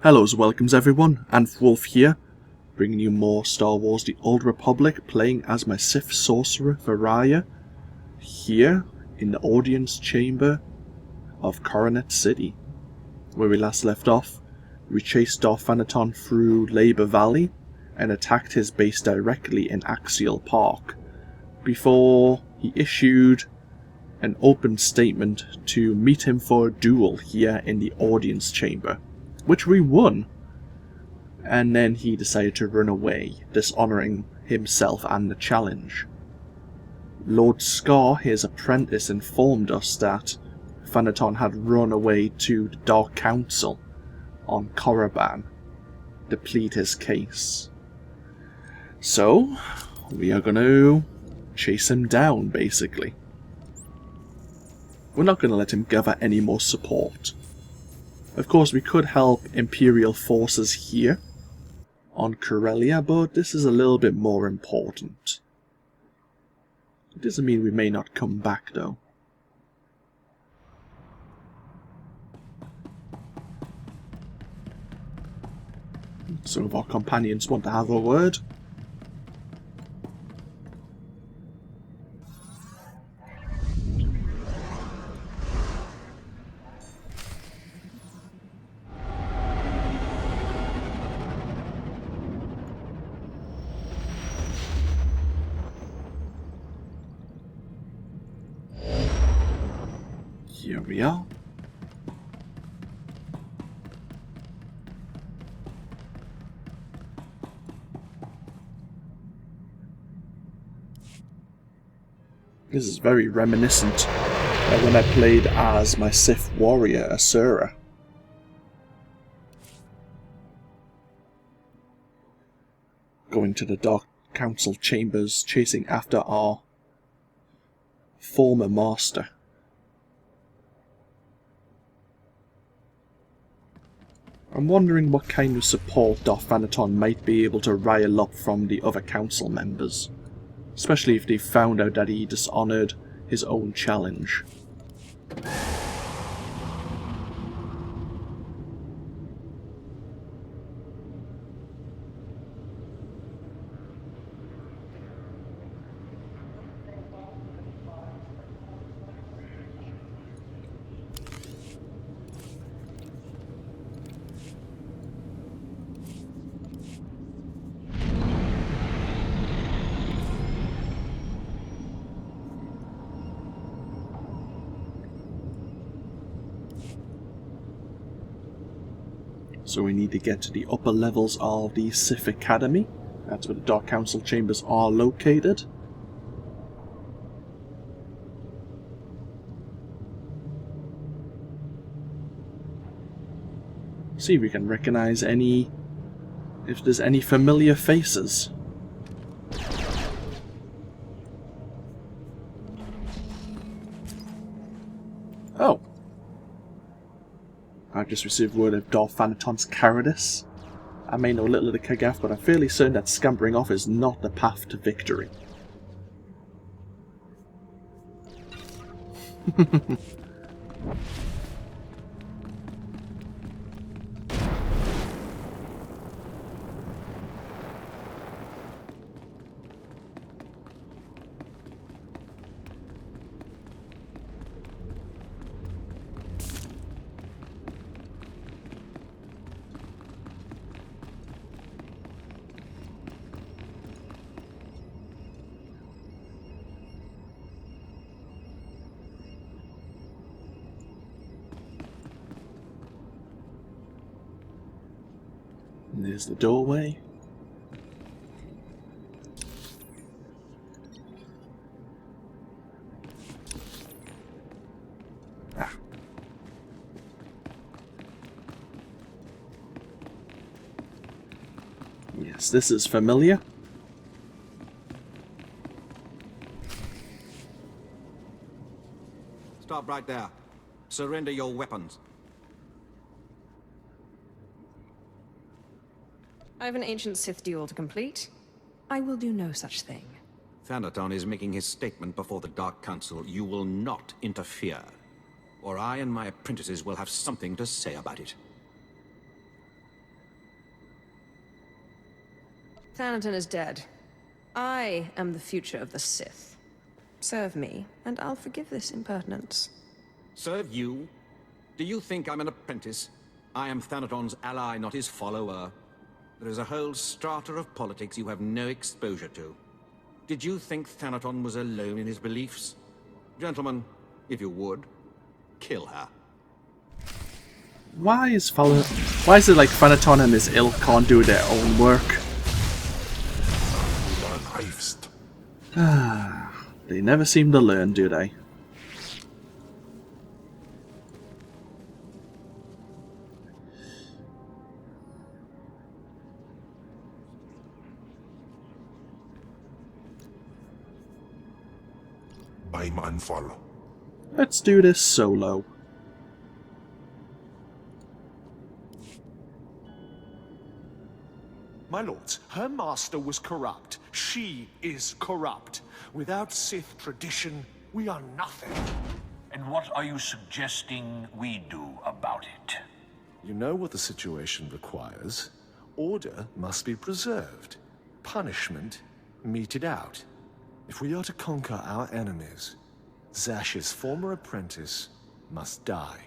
Hellos, welcomes everyone, AnthWolf here, bringing you more Star Wars The Old Republic, playing as my Sith sorcerer Veriia, here in the audience chamber of Coronet City. Where we last left off, we chased Darth Thanaton through Labour Valley and attacked his base directly in Axial Park, before he issued an open statement to meet him for a duel here in the audience chamber, which we won, and then he decided to run away, dishonouring himself and the challenge. Lord Scar, his apprentice, informed us that Thanaton had run away to the Dark Council on Korriban to plead his case. So, we are going to chase him down, basically. We're not going to let him gather any more support. Of course, we could help Imperial forces here on Corellia, but this is a little bit more important. It doesn't mean we may not come back, though. Some of our companions want to have a word. Here we are. This is very reminiscent of when I played as my Sith warrior, Asura. Going to the Dark Council chambers, chasing after our former master. I'm wondering what kind of support Darth Thanaton might be able to rile up from the other council members, especially if they found out that he dishonoured his own challenge. So we need to get to the upper levels of the Sith Academy. That's where the Dark Council chambers are located. See if we can recognize if there's any familiar faces. Oh. I've just received word of Darth Thanaton's cowardice. I may know little of the Kagath, but I'm fairly certain that scampering off is not the path to victory. And there's the doorway. Ah. Yes, this is familiar. Stop right there. Surrender your weapons. I have an ancient Sith duel to complete. I will do no such thing. Thanaton is making his statement before the Dark Council. You will not interfere, or I and my apprentices will have something to say about it. Thanaton is dead. I am the future of the Sith. Serve me, and I'll forgive this impertinence. Serve you? Do you think I'm an apprentice? I am Thanaton's ally, not his follower. There is a whole strata of politics you have no exposure to. Did you think Thanaton was alone in his beliefs? Gentlemen, if you would, kill her. Why is it like Thanaton and his ilk can't do their own work? They never seem to learn, do they? I'm unfollow. Let's do this solo. My lords, her master was corrupt. She is corrupt. Without Sith tradition, we are nothing. And what are you suggesting we do about it? You know what the situation requires. Order must be preserved. Punishment meted out. If we are to conquer our enemies, Zash's former apprentice must die.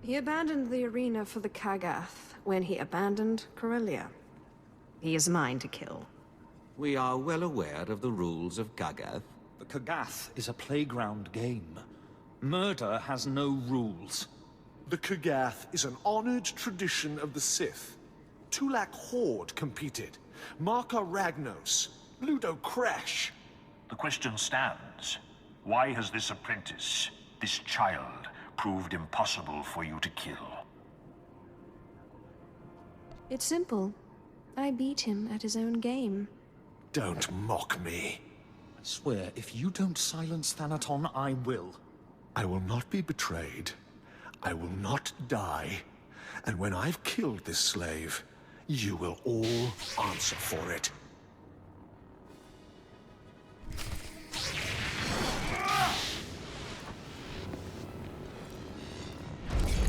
He abandoned the arena for the Kagath when he abandoned Corellia. He is mine to kill. We are well aware of the rules of Kagath. The Kagath is a playground game. Murder has no rules. The Kagath is an honored tradition of the Sith. Tulak Horde competed. Marka Ragnos. Ludo Crash. The question stands. Why has this apprentice, this child, proved impossible for you to kill? It's simple. I beat him at his own game. Don't mock me. I swear, if you don't silence Thanaton, I will. I will not be betrayed. I will not die. And when I've killed this slave, you will all answer for it.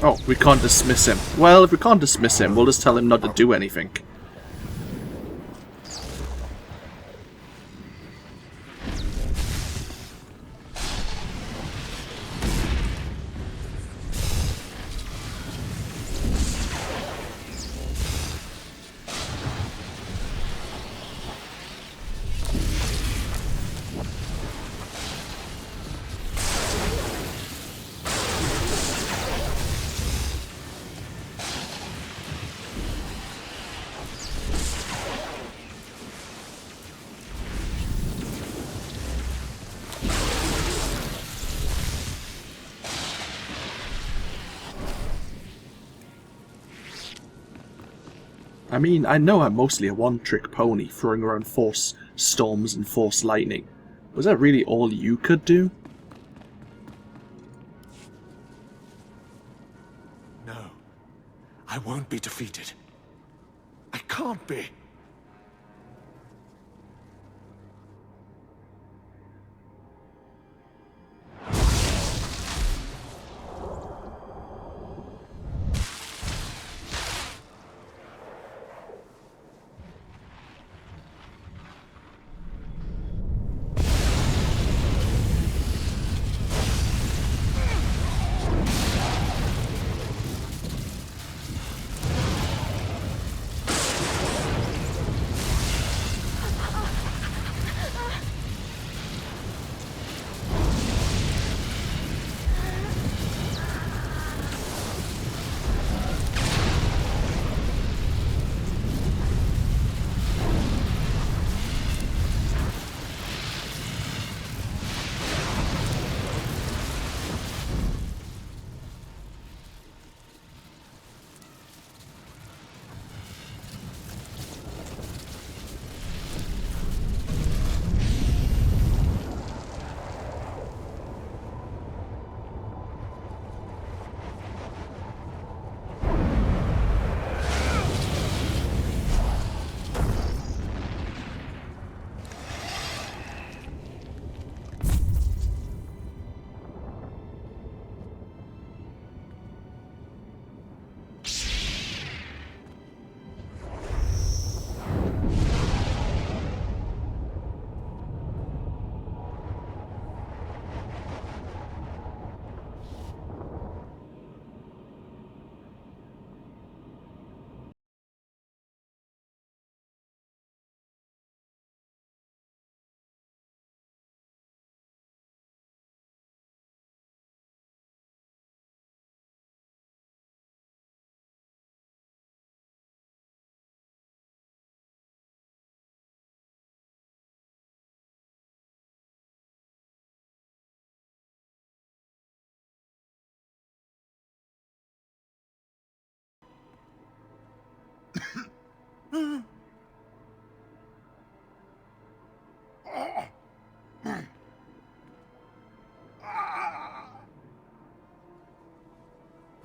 Oh, we can't dismiss him. Well, if we can't dismiss him, we'll just tell him not to do anything. I mean, I know I'm mostly a one-trick pony, throwing around force storms and force lightning. Was that really all you could do? No. I won't be defeated. I can't be.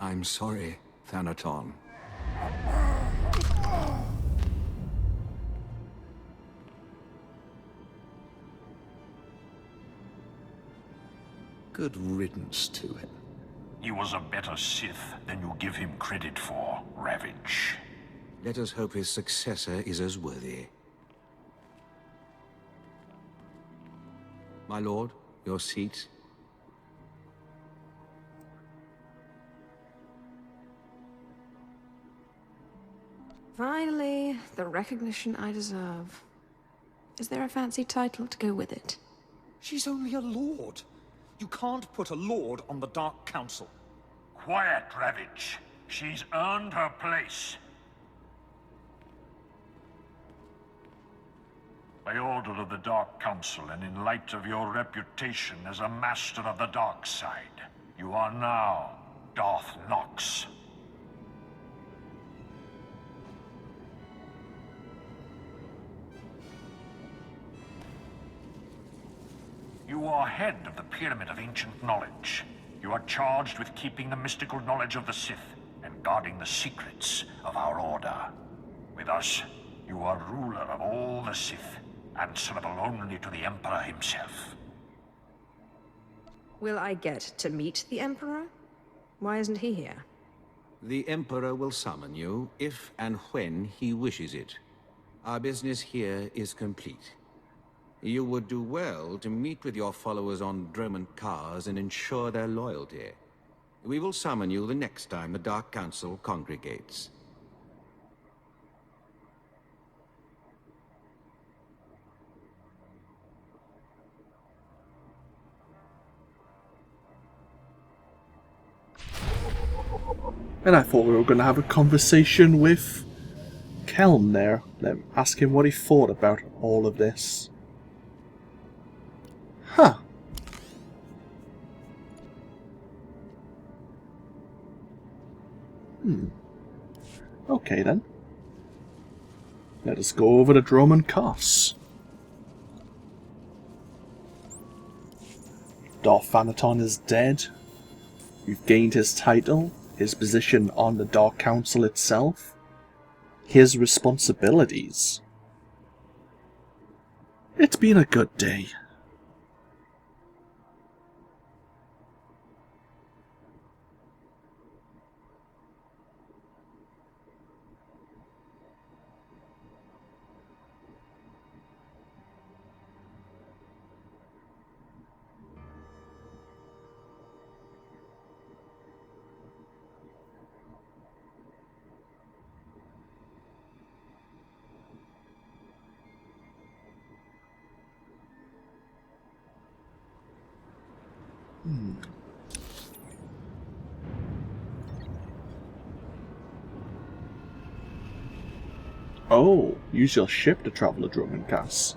I'm sorry, Thanaton. Good riddance to him. He was a better Sith than you give him credit for, Ravage. Let us hope his successor is as worthy. My lord, your seat. Finally, the recognition I deserve. Is there a fancy title to go with it? She's only a lord. You can't put a lord on the Dark Council. Quiet, Ravage. She's earned her place. By order of the Dark Council, and in light of your reputation as a master of the dark side, you are now Darth Nox. You are head of the Pyramid of Ancient Knowledge. You are charged with keeping the mystical knowledge of the Sith and guarding the secrets of our order. With us, you are ruler of all the Sith, answerable only to the Emperor himself. Will I get to meet the Emperor? Why isn't he here? The Emperor will summon you if and when he wishes it. Our business here is complete. You would do well to meet with your followers on Droman cars and ensure their loyalty. We will summon you the next time the Dark Council congregates. And I thought we were going to have a conversation with Kelm there. Ask him what he thought about all of this. Huh. Okay then. Let us go over to Droman Kos. Darth Thanaton is dead. You've gained his title, his position on the Dark Council itself, his responsibilities. It's been a good day. Oh, use your ship to travel to Droman Kos.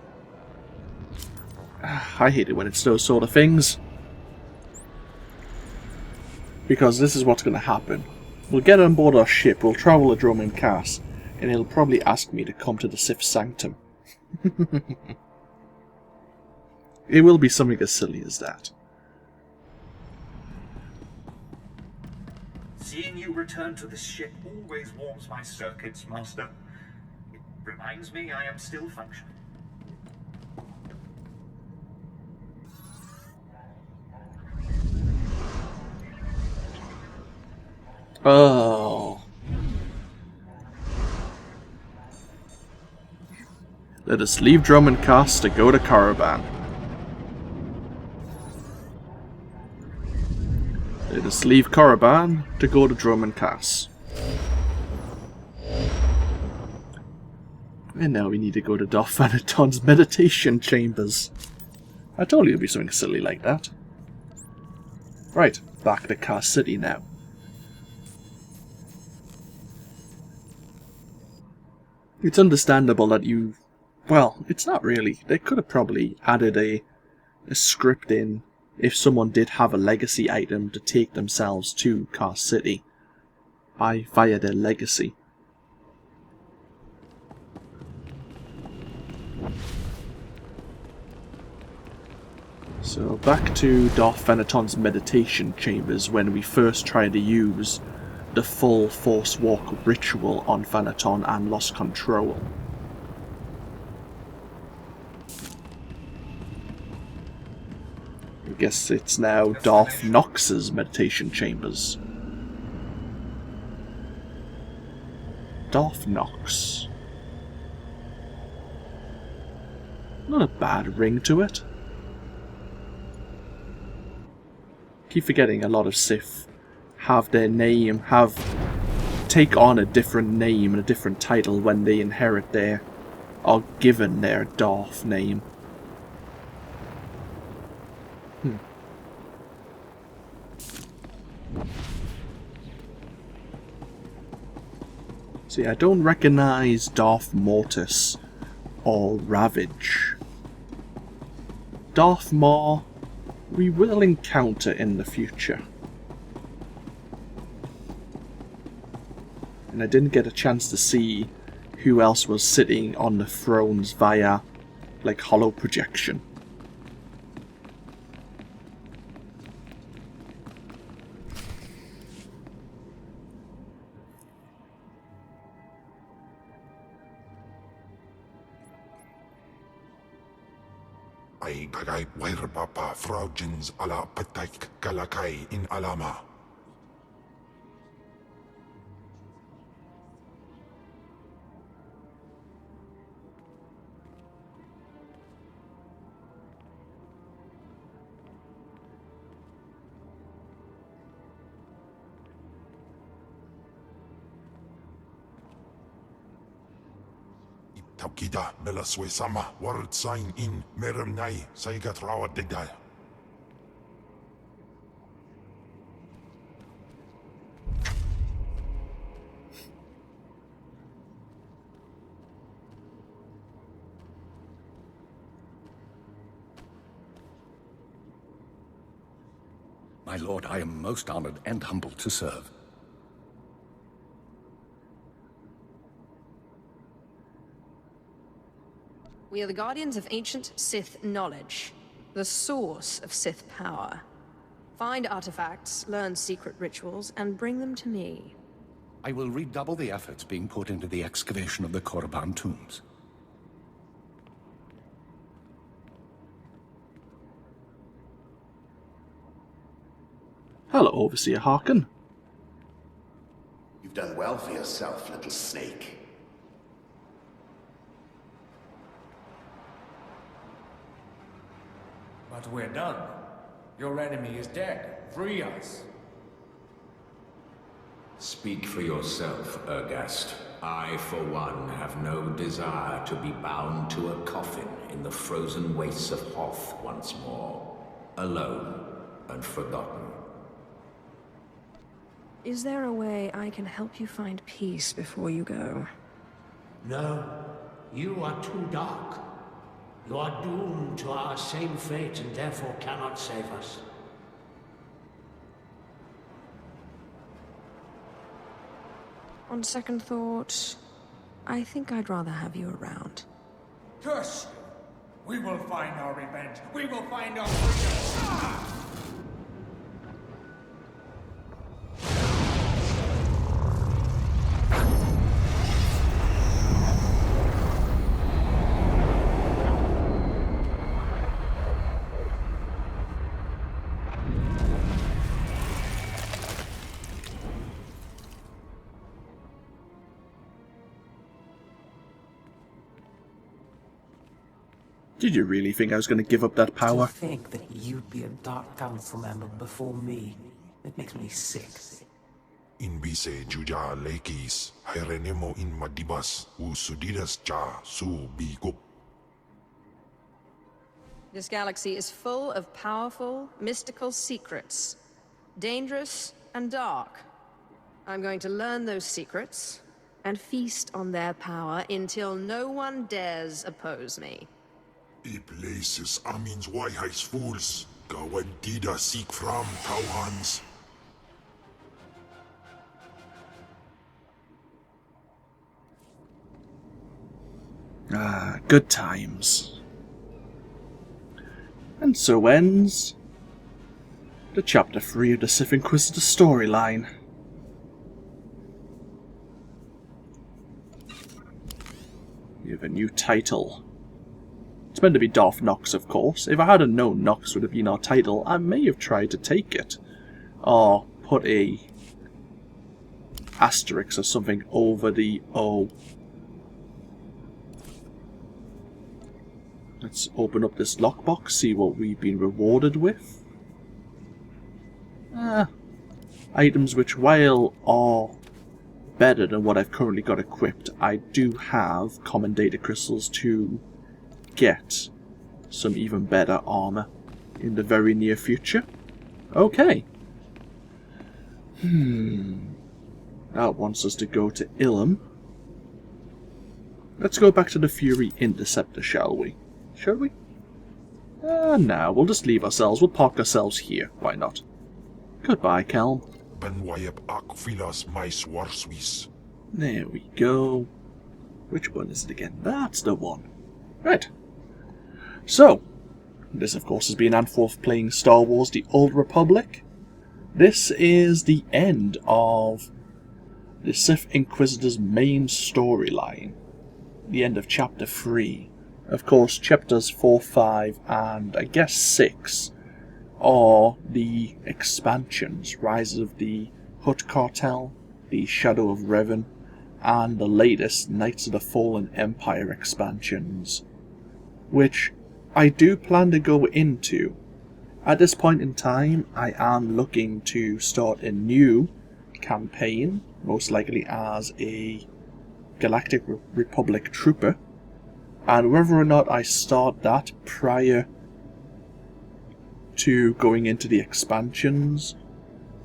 I hate it when it's those sort of things. Because this is what's going to happen. We'll get on board our ship, we'll travel to Droman Kos, and he'll probably ask me to come to the Sith Sanctum. It will be something as silly as that. Seeing you return to this ship always warms my circuits, Master. It reminds me I am still functioning. Oh. Let us leave Droman Kos to go to Caravan. Let us leave Caravan to go to Droman Kos. And now we need to go to Darth Thanaton's meditation chambers. I told you it'd be something silly like that. Right, back to Kos City now. It's understandable that you... Well, it's not really. They could have probably added a script in if someone did have a legacy item to take themselves to Kos City via their legacy. So back to Darth Thanaton's meditation chambers when we first tried to use the full Force Walk ritual on Thanaton and lost control. I guess it's now Darth Nox's meditation chambers. Darth Nox. Not a bad ring to it. Keep forgetting a lot of Sith have their name, take on a different name and a different title when they inherit their, or given their Darth name. See, I don't recognize Darth Mortis or Ravage. Darth Maul, we will encounter in the future. And I didn't get a chance to see who else was sitting on the thrones via, like, hollow projection. Ay kagay Wairpapa Fraujins ala Pataik Galakai in Alama. Taukida Belaswe Sama Word Sign in Meremnai Saigat Rawa Degdai. My lord, I am most honored and humbled to serve. We are the guardians of ancient Sith knowledge, the source of Sith power. Find artifacts, learn secret rituals, and bring them to me. I will redouble the efforts being put into the excavation of the Korriban tombs. Hello, Overseer Harkin. You've done well for yourself, little snake. But we're done. Your enemy is dead. Free us. Speak for yourself, Ergast. I, for one, have no desire to be bound to a coffin in the frozen wastes of Hoth once more. Alone and forgotten. Is there a way I can help you find peace before you go? No. You are too dark. You are doomed to our same fate and therefore cannot save us. On second thought, I think I'd rather have you around. Curse you! We will find our revenge. We will find our freedom. Ah! Did you really think I was going to give up that power? To think that you'd be a Dark Council member before me, it makes me sick. In bise Juja Lekis, Hirenemo in Madibas, Usudidas Cha, Su Bigup. This galaxy is full of powerful, mystical secrets. Dangerous and dark. I'm going to learn those secrets and feast on their power until no one dares oppose me. I places Amins Waihais fools, Gawantida seek from Tauhans. Ah, good times. And And so ends the Chapter 3 of the Sith Inquisitor storyline. We have a new title. It's meant to be Darth Nox, of course. If I hadn't known Nox would have been our title, I may have tried to take it. Or put a asterisk or something over the O. Let's open up this lockbox, see what we've been rewarded with. Items which, while are better than what I've currently got equipped, I do have common data crystals to get some even better armor in the very near future. Okay. That wants us to go to Ilum. Let's go back to the Fury Interceptor, shall we? Shall we? No, we'll just leave ourselves. We'll park ourselves here. Why not? Goodbye, Kelm. There we go. Which one is it again? That's the one. Right. So, this of course has been AnthWolf playing Star Wars The Old Republic. This is the end of the Sith Inquisitor's main storyline. The end of Chapter 3. Of course, Chapters 4, 5, and I guess 6 are the expansions. Rise of the Hutt Cartel, the Shadow of Revan, and the latest Knights of the Fallen Empire expansions, which I do plan to go into. At this point in time, I am looking to start a new campaign, most likely as a Galactic Republic trooper, and whether or not I start that prior to going into the expansions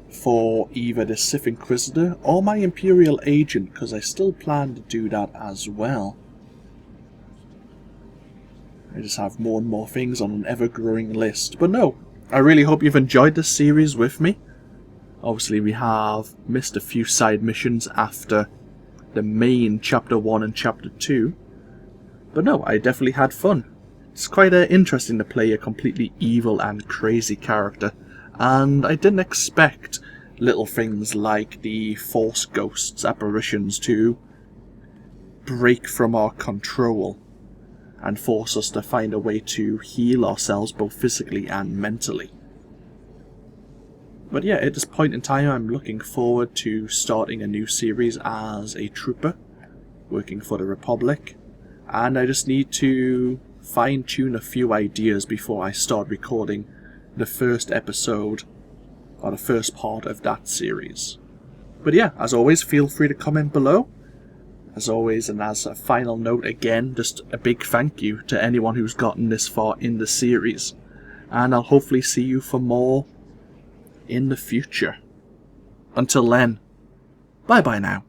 for either the Sith Inquisitor or my Imperial Agent, because I still plan to do that as well. I just have more and more things on an ever-growing list. But no, I really hope you've enjoyed this series with me. Obviously we have missed a few side missions after the main Chapter 1 and Chapter 2. But no, I definitely had fun. It's quite interesting to play a completely evil and crazy character. And I didn't expect little things like the Force Ghosts apparitions to break from our control and force us to find a way to heal ourselves both physically and mentally. But yeah, at this point in time I'm looking forward to starting a new series as a trooper, working for the Republic, and I just need to fine-tune a few ideas before I start recording the first episode, or the first part of that series. But yeah, as always, feel free to comment below. As always, and as a final note again, just a big thank you to anyone who's gotten this far in the series. And I'll hopefully see you for more in the future. Until then, bye bye now.